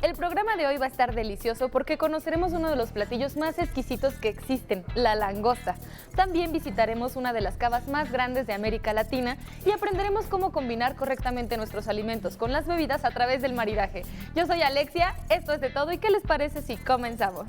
El programa de hoy va a estar delicioso porque conoceremos uno de los platillos más exquisitos que existen, la langosta. También visitaremos una de las cavas más grandes de América Latina y aprenderemos cómo combinar correctamente nuestros alimentos con las bebidas a través del maridaje. Yo soy Alexia, esto es de todo y ¿qué les parece si comenzamos?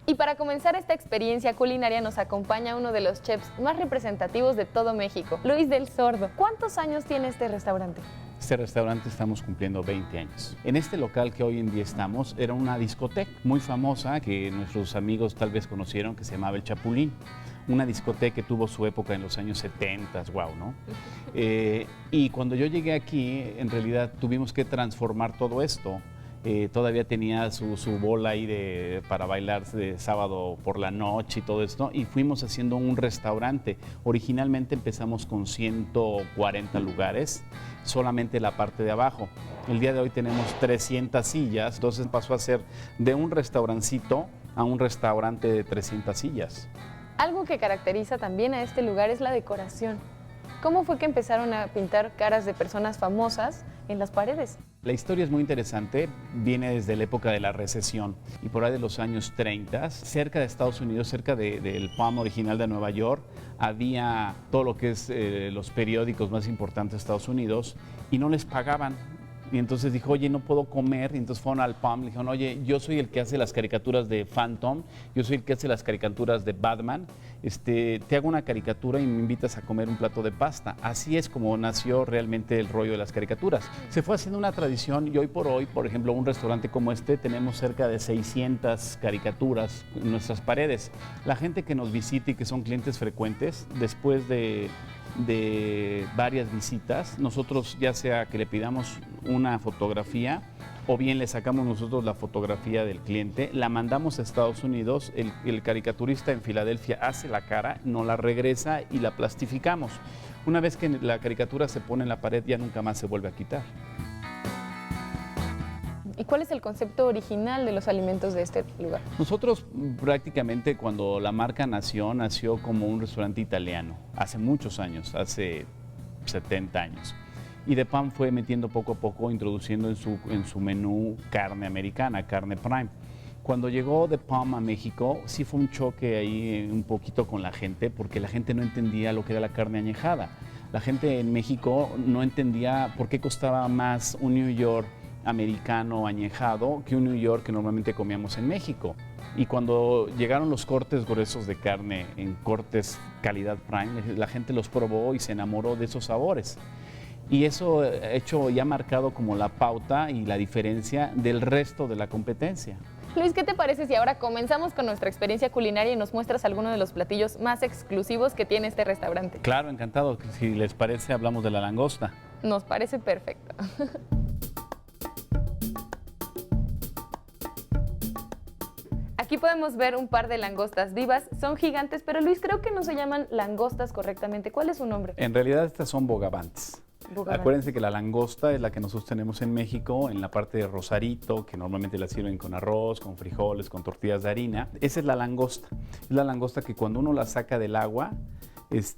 Y para comenzar esta experiencia culinaria nos acompaña uno de los chefs más representativos de todo México, Luis del Sordo. ¿Cuántos años tiene este restaurante? Este restaurante estamos cumpliendo 20 años. En este local que hoy en día estamos era una discoteca muy famosa que nuestros amigos tal vez conocieron, que se llamaba El Chapulín. Una discoteca que tuvo su época en los años 70, wow, ¿no? Y cuando yo llegué aquí, en realidad tuvimos que transformar todo esto. Todavía tenía su bola ahí para bailar de sábado por la noche y todo esto, y fuimos haciendo un restaurante. Originalmente empezamos con 140 lugares, solamente la parte de abajo. El día de hoy tenemos 300 sillas, entonces pasó a ser de un restaurancito a un restaurante de 300 sillas. Algo que caracteriza también a este lugar es la decoración. ¿Cómo fue que empezaron a pintar caras de personas famosas en las paredes? La historia es muy interesante, viene desde la época de la recesión y por ahí de los años 30, cerca de Estados Unidos, cerca del PAM original de Nueva York, había todo lo que es los periódicos más importantes de Estados Unidos y no les pagaban. Y entonces dijo, oye, no puedo comer. Y entonces fueron al PAM, le dijeron, oye, yo soy el que hace las caricaturas de Phantom, yo soy el que hace las caricaturas de Batman, te hago una caricatura y me invitas a comer un plato de pasta. Así es como nació realmente el rollo de las caricaturas. Se fue haciendo una tradición y hoy, por ejemplo, un restaurante como este, tenemos cerca de 600 caricaturas en nuestras paredes. La gente que nos visita y que son clientes frecuentes, después de varias visitas, nosotros ya sea que le pidamos una fotografía o bien le sacamos nosotros la fotografía del cliente, la mandamos a Estados Unidos, el caricaturista en Filadelfia hace la cara, nos la regresa y la plastificamos. Una vez que la caricatura se pone en la pared ya nunca más se vuelve a quitar. ¿Y cuál es el concepto original de los alimentos de este lugar? Nosotros prácticamente cuando la marca nació como un restaurante italiano, hace muchos años, hace 70 años. Y The Palm fue metiendo poco a poco, introduciendo en su menú carne americana, carne prime. Cuando llegó The Palm a México, sí fue un choque ahí un poquito con la gente, porque la gente no entendía lo que era la carne añejada. La gente en México no entendía por qué costaba más un New York americano añejado que un New York que normalmente comíamos en México. Y cuando llegaron los cortes gruesos de carne en cortes calidad prime, la gente los probó y se enamoró de esos sabores. Y eso ha hecho ya marcado como la pauta y la diferencia del resto de la competencia. Luis, ¿qué te parece si ahora comenzamos con nuestra experiencia culinaria y nos muestras alguno de los platillos más exclusivos que tiene este restaurante? Claro, encantado. Si les parece, hablamos de la langosta. Nos parece perfecto. Aquí podemos ver un par de langostas vivas, son gigantes, pero Luis, creo que no se llaman langostas correctamente. ¿Cuál es su nombre? En realidad estas son bogavantes. Acuérdense que la langosta es la que nosotros tenemos en México, en la parte de Rosarito, que normalmente la sirven con arroz, con frijoles, con tortillas de harina. Esa es la langosta. Es la langosta que cuando uno la saca del agua, pues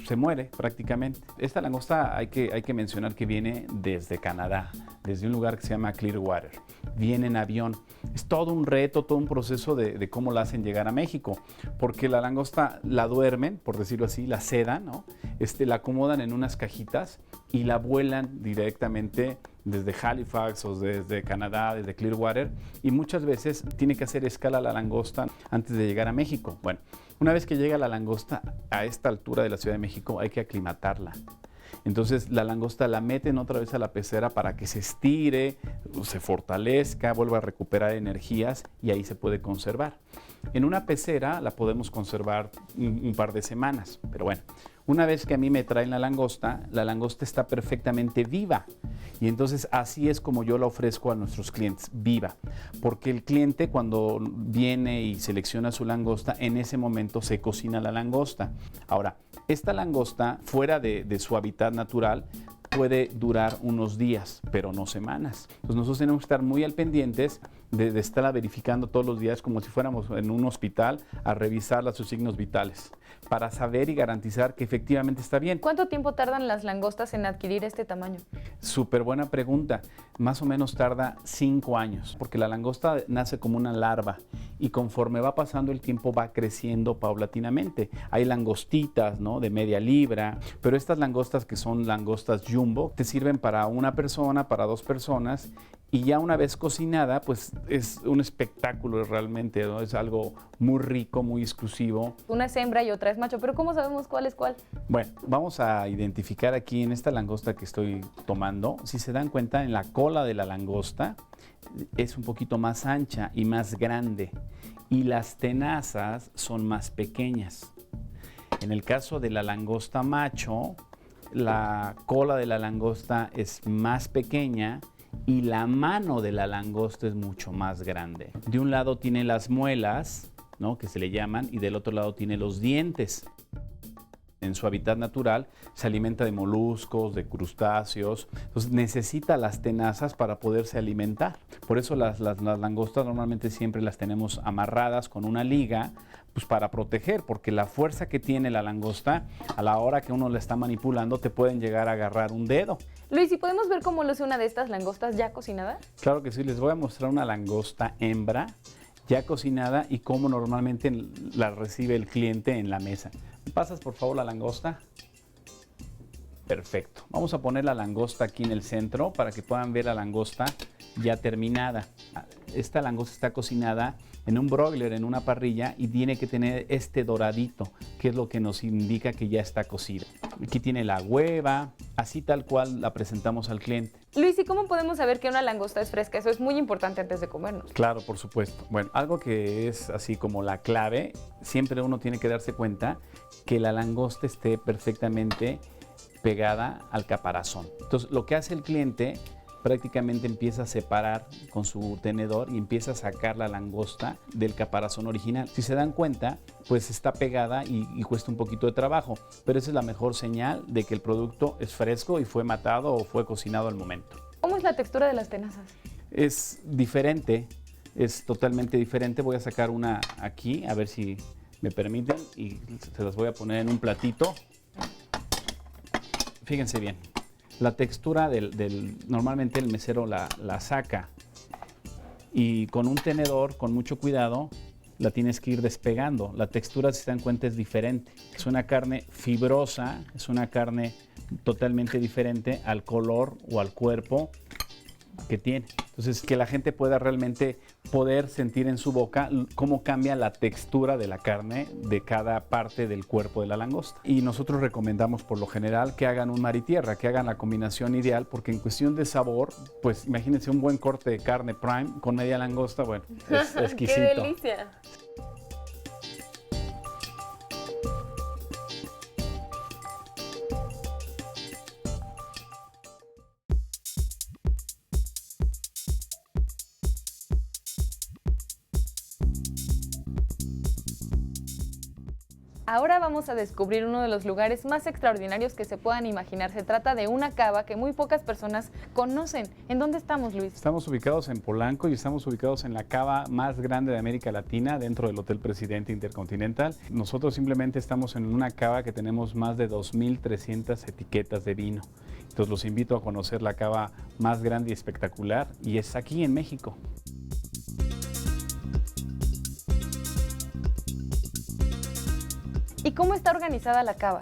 se muere prácticamente. Esta langosta hay que mencionar que viene desde Canadá, desde un lugar que se llama Clearwater. Viene en avión. Es todo un reto, todo un proceso de cómo la hacen llegar a México, porque la langosta la duermen, por decirlo así, la sedan, ¿no? La acomodan en unas cajitas y la vuelan directamente desde Halifax o desde Canadá, desde Clearwater, y muchas veces tiene que hacer escala la langosta antes de llegar a México. Bueno, una vez que llega la langosta a esta altura de la Ciudad de México hay que aclimatarla. Entonces la langosta la meten otra vez a la pecera para que se estire, se fortalezca, vuelva a recuperar energías y ahí se puede conservar. En una pecera la podemos conservar un par de semanas, pero bueno, una vez que a mí me traen la langosta está perfectamente viva Y entonces así es como yo la ofrezco a nuestros clientes, viva. Porque el cliente cuando viene y selecciona su langosta, en ese momento se cocina la langosta. Ahora, esta langosta fuera de su hábitat natural puede durar unos días, pero no semanas. Entonces nosotros tenemos que estar muy al pendientes de estarla verificando todos los días como si fuéramos en un hospital a revisar sus signos vitales para saber y garantizar que efectivamente está bien. ¿Cuánto tiempo tardan las langostas en adquirir este tamaño? Súper buena pregunta. Más o menos tarda 5 años, porque la langosta nace como una larva y conforme va pasando el tiempo va creciendo paulatinamente. Hay langostitas, ¿no?, de media libra, pero estas langostas que son langostas jumbo te sirven para una persona, para 2 personas, y ya una vez cocinada, pues es un espectáculo realmente, ¿no? Es algo muy rico, muy exclusivo. Una es hembra y otra es macho, pero ¿cómo sabemos cuál es cuál? Bueno, vamos a identificar aquí en esta langosta que estoy tomando. Si se dan cuenta, en la cola de la langosta es un poquito más ancha y más grande, y las tenazas son más pequeñas. En el caso de la langosta macho, la cola de la langosta es más pequeña y la mano de la langosta es mucho más grande. De un lado tiene las muelas, ¿no?, que se le llaman, y del otro lado tiene los dientes. En su hábitat natural se alimenta de moluscos, de crustáceos, entonces necesita las tenazas para poderse alimentar. Por eso las langostas normalmente siempre las tenemos amarradas con una liga, pues para proteger, porque la fuerza que tiene la langosta a la hora que uno la está manipulando te pueden llegar a agarrar un dedo. Luis, ¿y podemos ver cómo luce una de estas langostas ya cocinada? Claro que sí, les voy a mostrar una langosta hembra ya cocinada y cómo normalmente la recibe el cliente en la mesa. ¿Me pasas por favor la langosta? Perfecto. Vamos a poner la langosta aquí en el centro para que puedan ver la langosta ya terminada. Esta langosta está cocinada en un broiler, en una parrilla, y tiene que tener este doradito, que es lo que nos indica que ya está cocida. Aquí tiene la hueva, así tal cual la presentamos al cliente. Luis, ¿y cómo podemos saber que una langosta es fresca? Eso es muy importante antes de comernos. Claro, por supuesto. Bueno, algo que es así como la clave, siempre uno tiene que darse cuenta que la langosta esté perfectamente pegada al caparazón. Entonces, lo que hace el cliente prácticamente empieza a separar con su tenedor y empieza a sacar la langosta del caparazón original. Si se dan cuenta, pues está pegada y cuesta un poquito de trabajo, pero esa es la mejor señal de que el producto es fresco y fue matado o fue cocinado al momento. ¿Cómo es la textura de las tenazas? Es diferente, es totalmente diferente. Voy a sacar una aquí, a ver si me permiten, y se las voy a poner en un platito. Fíjense bien. La textura normalmente el mesero la saca y con un tenedor, con mucho cuidado, la tienes que ir despegando. La textura, si se dan cuenta, es diferente. Es una carne fibrosa, es una carne totalmente diferente al color o al cuerpo que tiene. Entonces, que la gente pueda realmente poder sentir en su boca cómo cambia la textura de la carne de cada parte del cuerpo de la langosta. Y nosotros recomendamos por lo general que hagan un mar y tierra, que hagan la combinación ideal, porque en cuestión de sabor, pues imagínense un buen corte de carne prime con media langosta, bueno, es exquisito. ¡Qué delicia! Ahora vamos a descubrir uno de los lugares más extraordinarios que se puedan imaginar. Se trata de una cava que muy pocas personas conocen. ¿En dónde estamos, Luis? Estamos ubicados en Polanco y estamos ubicados en la cava más grande de América Latina, dentro del Hotel Presidente Intercontinental. Nosotros simplemente estamos en una cava que tenemos más de 2,300 etiquetas de vino. Entonces los invito a conocer la cava más grande y espectacular, y es aquí en México. ¿Y cómo está organizada la cava?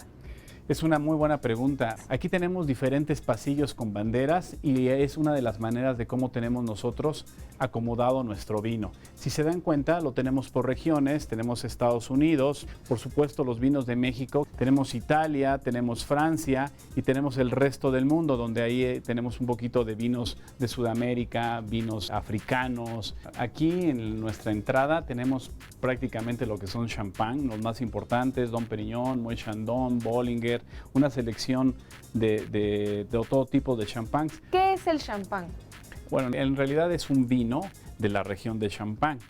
Es una muy buena pregunta. Aquí tenemos diferentes pasillos con banderas y es una de las maneras de cómo tenemos nosotros acomodado nuestro vino. Si se dan cuenta, lo tenemos por regiones. Tenemos Estados Unidos, por supuesto los vinos de México, tenemos Italia, tenemos Francia y tenemos el resto del mundo, donde ahí tenemos un poquito de vinos de Sudamérica, vinos africanos. Aquí en nuestra entrada tenemos prácticamente lo que son champán, los más importantes: Dom Perignon, Moet Chandon, Bollinger, tener una selección de todo tipo de champáns. ¿Qué es el champán? Bueno, en realidad es un vino de la región de Champagne.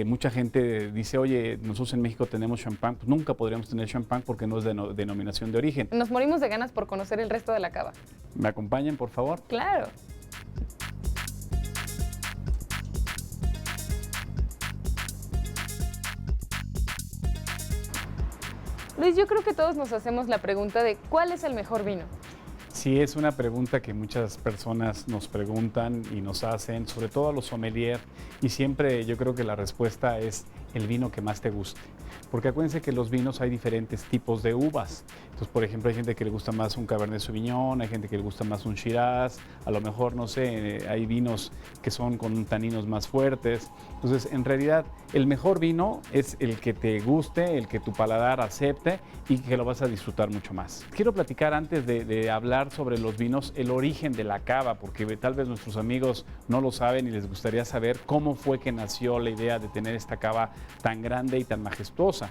Mucha gente dice, oye, nosotros en México tenemos champán. Pues nunca podríamos tener champán porque no es de denominación de origen. Nos morimos de ganas por conocer el resto de la cava. ¿Me acompañan, por favor? Claro. Luis, yo creo que todos nos hacemos la pregunta de ¿cuál es el mejor vino? Sí, es una pregunta que muchas personas nos preguntan y nos hacen, sobre todo a los sommelier, y siempre yo creo que la respuesta es el vino que más te guste. Porque acuérdense que los vinos hay diferentes tipos de uvas. Entonces, por ejemplo, hay gente que le gusta más un Cabernet Sauvignon, hay gente que le gusta más un Shiraz, a lo mejor, no sé, hay vinos que son con taninos más fuertes. Entonces, en realidad, el mejor vino es el que te guste, el que tu paladar acepte y que lo vas a disfrutar mucho más. Quiero platicar antes de hablar sobre los vinos, el origen de la cava, porque tal vez nuestros amigos no lo saben y les gustaría saber cómo fue que nació la idea de tener esta cava tan grande y tan majestuosa.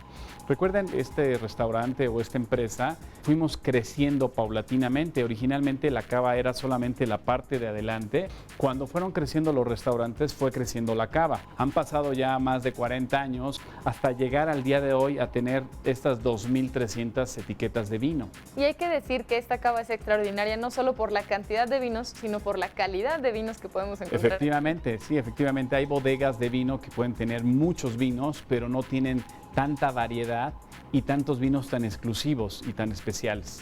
Recuerden, este restaurante o esta empresa, fuimos creciendo paulatinamente. Originalmente la cava era solamente la parte de adelante. Cuando fueron creciendo los restaurantes, fue creciendo la cava. Han pasado ya más de 40 años hasta llegar al día de hoy a tener estas 2.300 etiquetas de vino. Y hay que decir que esta cava es extraordinaria no solo por la cantidad de vinos, sino por la calidad de vinos que podemos encontrar. Efectivamente, sí, efectivamente hay bodegas de vino que pueden tener muchos vinos, pero no tienen tanta variedad y tantos vinos tan exclusivos y tan especiales.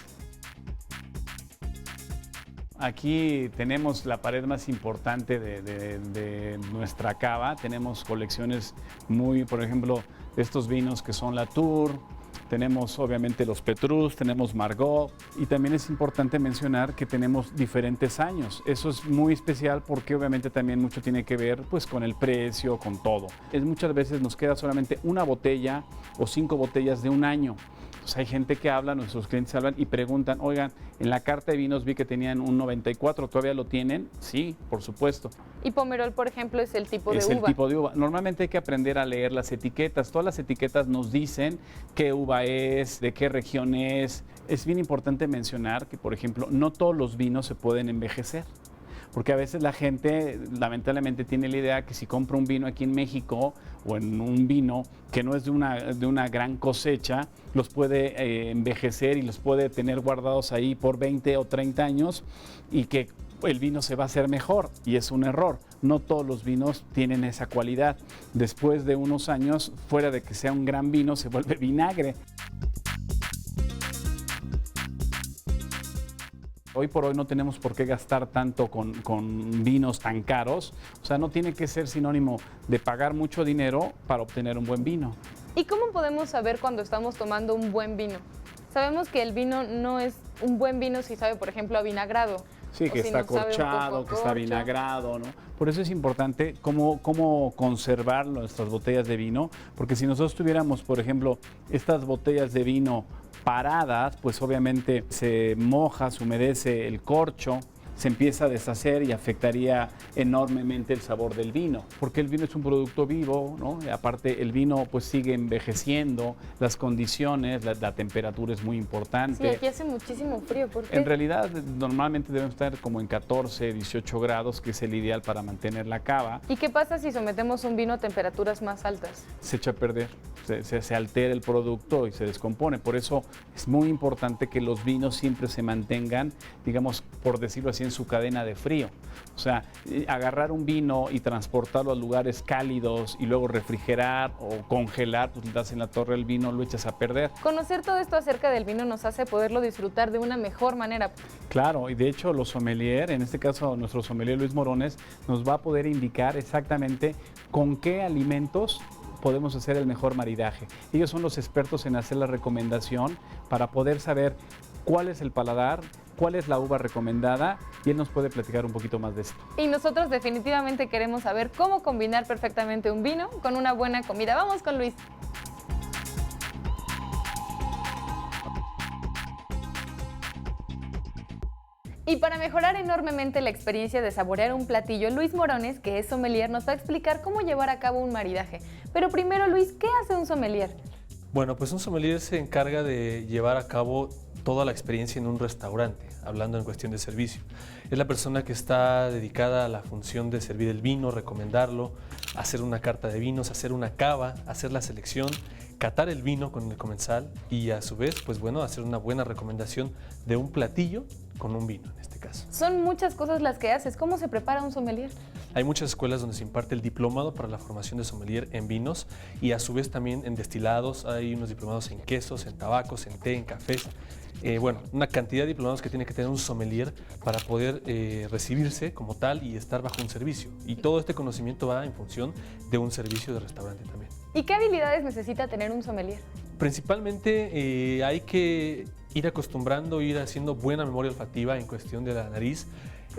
Aquí tenemos la pared más importante de nuestra cava. Tenemos colecciones por ejemplo, de estos vinos que son Latour. Tenemos obviamente los Petrus, tenemos Margaux y también es importante mencionar que tenemos diferentes años. Eso es muy especial porque obviamente también mucho tiene que ver pues con el precio, con todo. Muchas veces nos queda solamente una botella o 5 botellas de un año. Entonces hay gente que habla, nuestros clientes hablan y preguntan, oigan, en la carta de vinos vi que tenían un 94, ¿todavía lo tienen? Sí, por supuesto. Y Pomerol, por ejemplo, es el tipo de uva. Es el tipo de uva. Normalmente hay que aprender a leer las etiquetas. Todas las etiquetas nos dicen qué uva es, de qué región es. Es bien importante mencionar que, por ejemplo, no todos los vinos se pueden envejecer. Porque a veces la gente lamentablemente tiene la idea que si compra un vino aquí en México o en un vino que no es de una gran cosecha, los puede envejecer y los puede tener guardados ahí por 20 o 30 años y que el vino se va a hacer mejor, y es un error. No todos los vinos tienen esa cualidad. Después de unos años, fuera de que sea un gran vino, se vuelve vinagre. Hoy por hoy no tenemos por qué gastar tanto con vinos tan caros. O sea, no tiene que ser sinónimo de pagar mucho dinero para obtener un buen vino. ¿Y cómo podemos saber cuando estamos tomando un buen vino? Sabemos que el vino no es un buen vino si sabe, por ejemplo, a vinagrado. Sí, que está corchado, que está vinagrado, ¿no? Por eso es importante cómo conservar nuestras botellas de vino, porque si nosotros tuviéramos, por ejemplo, estas botellas de vino paradas, pues obviamente se moja, se humedece el corcho, se empieza a deshacer y afectaría enormemente el sabor del vino, porque el vino es un producto vivo, ¿no? Y aparte el vino pues sigue envejeciendo, las condiciones, la temperatura es muy importante. Sí, aquí hace muchísimo frío, ¿por qué? En realidad normalmente deben estar como en 14, 18 grados, que es el ideal para mantener la cava. ¿Y qué pasa si sometemos un vino a temperaturas más altas? Se echa a perder, se altera el producto y se descompone. Por eso es muy importante que los vinos siempre se mantengan, digamos, por decirlo así, en su cadena de frío. O sea, agarrar un vino y transportarlo a lugares cálidos y luego refrigerar o congelar, pues le das en la torre el vino, lo echas a perder. Conocer todo esto acerca del vino nos hace poderlo disfrutar de una mejor manera. Claro, y de hecho los sommelier, en este caso nuestro sommelier Luis Morones, nos va a poder indicar exactamente con qué alimentos podemos hacer el mejor maridaje. Ellos son los expertos en hacer la recomendación para poder saber cuál es el paladar, cuál es la uva recomendada, y él nos puede platicar un poquito más de esto. Y nosotros definitivamente queremos saber cómo combinar perfectamente un vino con una buena comida. Vamos con Luis. Y para mejorar enormemente la experiencia de saborear un platillo, Luis Morones, que es sommelier, nos va a explicar cómo llevar a cabo un maridaje. Pero primero, Luis, ¿qué hace un sommelier? Bueno, pues un sommelier se encarga de llevar a cabo toda la experiencia en un restaurante, hablando en cuestión de servicio. Es la persona que está dedicada a la función de servir el vino, recomendarlo, hacer una carta de vinos, hacer una cava, hacer la selección, catar el vino con el comensal y a su vez, pues bueno, hacer una buena recomendación de un platillo con un vino en este caso. Son muchas cosas las que haces. ¿Cómo se prepara un sommelier? Hay muchas escuelas donde se imparte el diplomado para la formación de sommelier en vinos y a su vez también en destilados. Hay unos diplomados en quesos, en tabacos, en té, en cafés. Bueno, una cantidad de diplomados que tiene que tener un sommelier para poder recibirse como tal y estar bajo un servicio. Y todo este conocimiento va en función de un servicio de restaurante también. ¿Y qué habilidades necesita tener un sommelier? Principalmente hay que ir acostumbrando, ir haciendo buena memoria olfativa en cuestión de la nariz.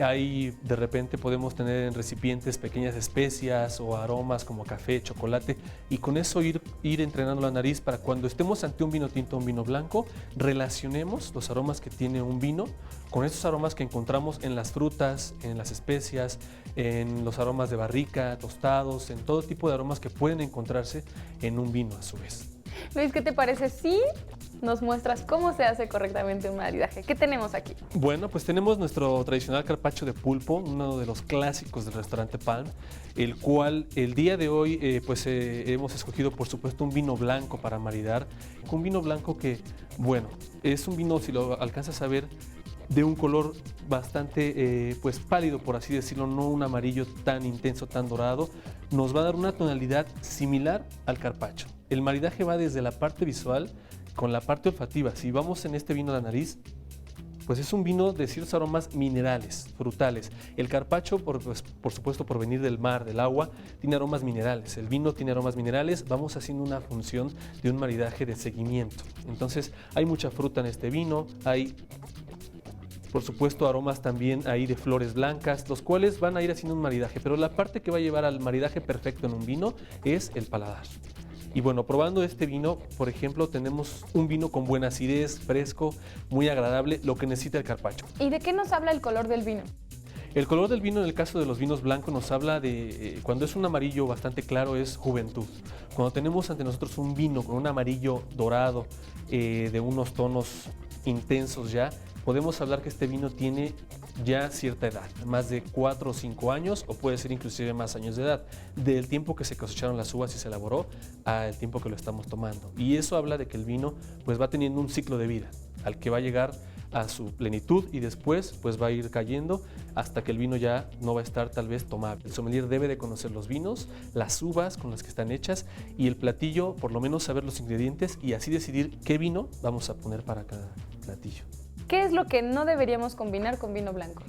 Ahí de repente podemos tener en recipientes pequeñas especias o aromas como café, chocolate y con eso ir entrenando la nariz para cuando estemos ante un vino tinto o un vino blanco, relacionemos los aromas que tiene un vino con esos aromas que encontramos en las frutas, en las especias, en los aromas de barrica, tostados, en todo tipo de aromas que pueden encontrarse en un vino a su vez. Luis, ¿qué te parece si nos muestras cómo se hace correctamente un maridaje? ¿Qué tenemos aquí? Bueno, pues tenemos nuestro tradicional carpaccio de pulpo, uno de los clásicos del restaurante Palm, el cual el día de hoy hemos escogido por supuesto un vino blanco para maridar, un vino blanco que, bueno, es un vino, si lo alcanzas a ver, de un color bastante pues pálido, por así decirlo, no un amarillo tan intenso, tan dorado, nos va a dar una tonalidad similar al carpaccio. El maridaje va desde la parte visual con la parte olfativa. Si vamos en este vino a la nariz, pues es un vino de ciertos aromas minerales, frutales. El carpaccio, por supuesto, por venir del mar, del agua, tiene aromas minerales. El vino tiene aromas minerales. Vamos haciendo una función de un maridaje de seguimiento. Entonces, hay mucha fruta en este vino, hay por supuesto aromas también ahí de flores blancas, los cuales van a ir haciendo un maridaje, pero la parte que va a llevar al maridaje perfecto en un vino es el paladar. Y bueno, probando este vino, por ejemplo, tenemos un vino con buena acidez, fresco, muy agradable, lo que necesita el carpaccio. ¿Y de qué nos habla el color del vino? El color del vino en el caso de los vinos blancos nos habla de, cuando es un amarillo bastante claro, es juventud. Cuando tenemos ante nosotros un vino con un amarillo dorado, de unos tonos intensos ya, podemos hablar que este vino tiene ya cierta edad, más de 4 o 5 años o puede ser inclusive más años de edad, del tiempo que se cosecharon las uvas y se elaboró al tiempo que lo estamos tomando. Y eso habla de que el vino pues va teniendo un ciclo de vida al que va a llegar a su plenitud y después pues va a ir cayendo hasta que el vino ya no va a estar tal vez tomable. El sommelier debe de conocer los vinos, las uvas con las que están hechas y el platillo, por lo menos saber los ingredientes y así decidir qué vino vamos a poner para cada platillo. ¿Qué es lo que no deberíamos combinar con vino blanco?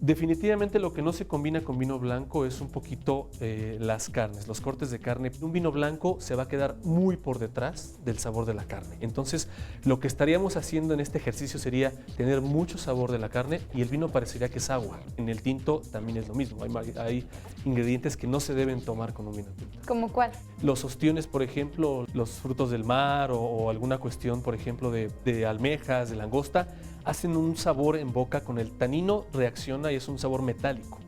Definitivamente lo que no se combina con vino blanco es un poquito las carnes, los cortes de carne. Un vino blanco se va a quedar muy por detrás del sabor de la carne. Entonces, lo que estaríamos haciendo en este ejercicio sería tener mucho sabor de la carne y el vino parecería que es agua. En el tinto también es lo mismo. Hay ingredientes que no se deben tomar con un vino tinto. ¿Cómo cuál? Los ostiones, por ejemplo, los frutos del mar o alguna cuestión, por ejemplo, de almejas, de langosta, hacen un sabor en boca con el tanino, reacciona y es un sabor metálico.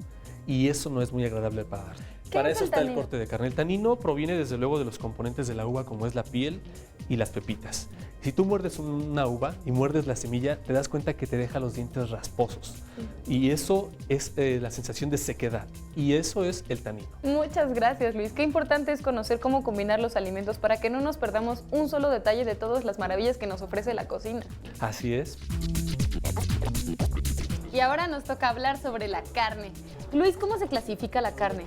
Y eso no es muy agradable al paladar. Para eso está el corte de carne. El tanino proviene desde luego de los componentes de la uva como es la piel y las pepitas. Si tú muerdes una uva y muerdes la semilla, te das cuenta que te deja los dientes rasposos. Y eso es la sensación de sequedad. Y eso es el tanino. Muchas gracias, Luis. Qué importante es conocer cómo combinar los alimentos para que no nos perdamos un solo detalle de todas las maravillas que nos ofrece la cocina. Así es. Y ahora nos toca hablar sobre la carne. Luis, ¿cómo se clasifica la carne?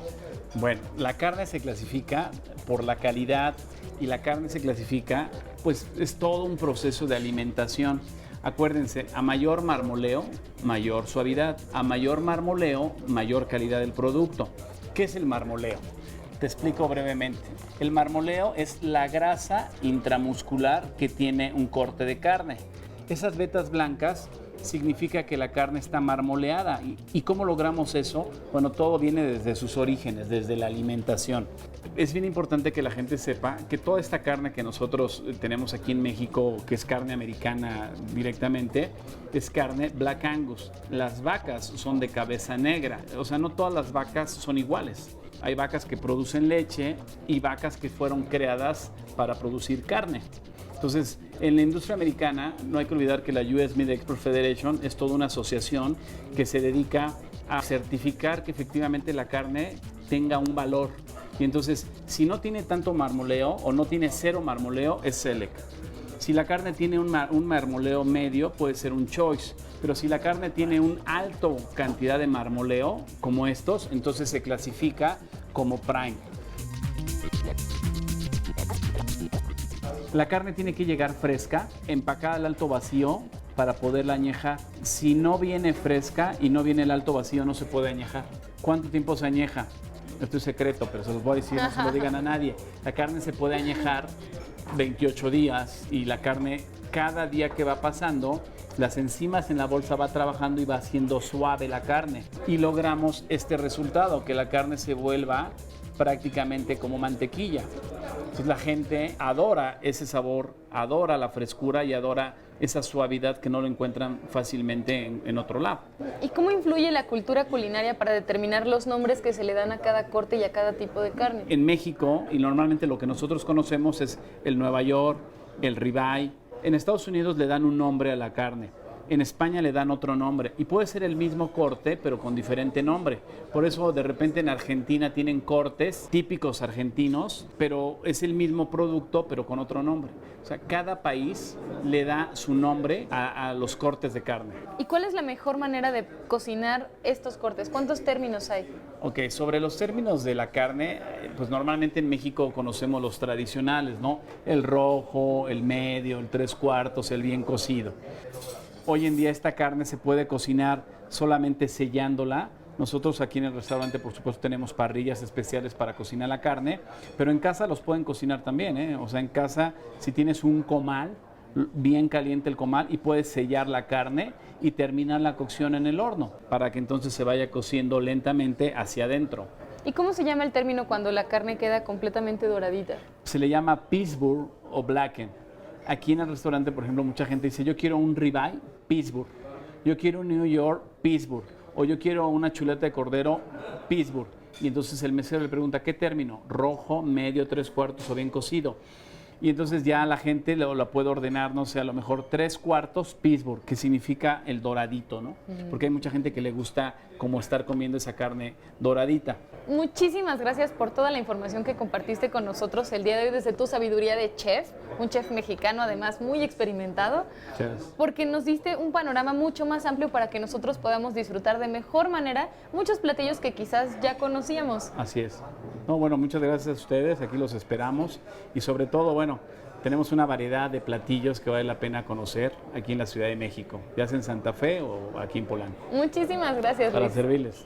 Bueno, la carne se clasifica por la calidad y la carne se clasifica, pues es todo un proceso de alimentación. Acuérdense, a mayor marmoleo, mayor suavidad. A mayor marmoleo, mayor calidad del producto. ¿Qué es el marmoleo? Te explico brevemente. El marmoleo es la grasa intramuscular que tiene un corte de carne. Esas vetas blancas significa que la carne está marmoleada. ¿Y cómo logramos eso? Bueno, todo viene desde sus orígenes, desde la alimentación. Es bien importante que la gente sepa que toda esta carne que nosotros tenemos aquí en México, que es carne americana directamente, es carne Black Angus. Las vacas son de cabeza negra, o sea, no todas las vacas son iguales. Hay vacas que producen leche y vacas que fueron creadas para producir carne. Entonces, en la industria americana, no hay que olvidar que la US Meat Export Federation es toda una asociación que se dedica a certificar que efectivamente la carne tenga un valor. Y entonces, si no tiene tanto marmoleo o no tiene cero marmoleo, es Select. Si la carne tiene un marmoleo medio, puede ser un Choice. Pero si la carne tiene una alta cantidad de marmoleo, como estos, entonces se clasifica como Prime. La carne tiene que llegar fresca, empacada al alto vacío para poderla añejar. Si no viene fresca y no viene el alto vacío, no se puede añejar. ¿Cuánto tiempo se añeja? Esto es secreto, pero se los voy a decir, no se lo digan a nadie. La carne se puede añejar 28 días y la carne, cada día que va pasando, las enzimas en la bolsa va trabajando y va haciendo suave la carne. Y logramos este resultado, que la carne se vuelva prácticamente como mantequilla. Entonces la gente adora ese sabor, adora la frescura y adora esa suavidad que no lo encuentran fácilmente en otro lado. ¿Y cómo influye la cultura culinaria para determinar los nombres que se le dan a cada corte y a cada tipo de carne? En México, y normalmente lo que nosotros conocemos es el Nueva York, el ribeye. En Estados Unidos le dan un nombre a la carne. En España le dan otro nombre y puede ser el mismo corte pero con diferente nombre. Por eso de repente en Argentina tienen cortes típicos argentinos, pero es el mismo producto pero con otro nombre. O sea, cada país le da su nombre a los cortes de carne. ¿Y cuál es la mejor manera de cocinar estos cortes? ¿Cuántos términos hay? Ok, sobre los términos de la carne, pues normalmente en México conocemos los tradicionales, ¿no? El rojo, el medio, el 3/4, el bien cocido. Hoy en día esta carne se puede cocinar solamente sellándola. Nosotros aquí en el restaurante, por supuesto, tenemos parrillas especiales para cocinar la carne, pero en casa los pueden cocinar también, ¿eh? O sea, en casa, si tienes un comal, bien caliente el comal, y puedes sellar la carne y terminar la cocción en el horno, para que entonces se vaya cociendo lentamente hacia adentro. ¿Y cómo se llama el término cuando la carne queda completamente doradita? Se le llama Pittsburgh o Blacken. Aquí en el restaurante, por ejemplo, mucha gente dice, yo quiero un ribeye Pittsburgh, yo quiero un New York Pittsburgh, o yo quiero una chuleta de cordero Pittsburgh. Y entonces el mesero le pregunta, ¿qué término? Rojo, medio, 3/4 o bien cocido. Y entonces ya la gente la puede ordenar, no sé, a lo mejor 3/4 Pittsburgh, que significa el doradito, ¿no? Porque hay mucha gente que le gusta como estar comiendo esa carne doradita. Muchísimas gracias por toda la información que compartiste con nosotros el día de hoy desde tu sabiduría de chef, un chef mexicano además muy experimentado, porque nos diste un panorama mucho más amplio para que nosotros podamos disfrutar de mejor manera muchos platillos que quizás ya conocíamos. Así es. No, bueno, muchas gracias a ustedes, aquí los esperamos y sobre todo, bueno, tenemos una variedad de platillos que vale la pena conocer aquí en la Ciudad de México, ya sea en Santa Fe o aquí en Polanco. Muchísimas gracias, Para Luis. servirles.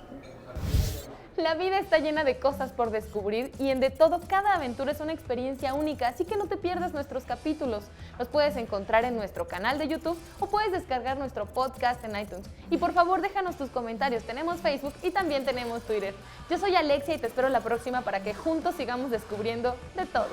La vida está llena de cosas por descubrir y en De Todo, cada aventura es una experiencia única, así que no te pierdas nuestros capítulos. Los puedes encontrar en nuestro canal de YouTube o puedes descargar nuestro podcast en iTunes. Y por favor, déjanos tus comentarios, tenemos Facebook y también tenemos Twitter. Yo soy Alexia y te espero la próxima para que juntos sigamos descubriendo de todo.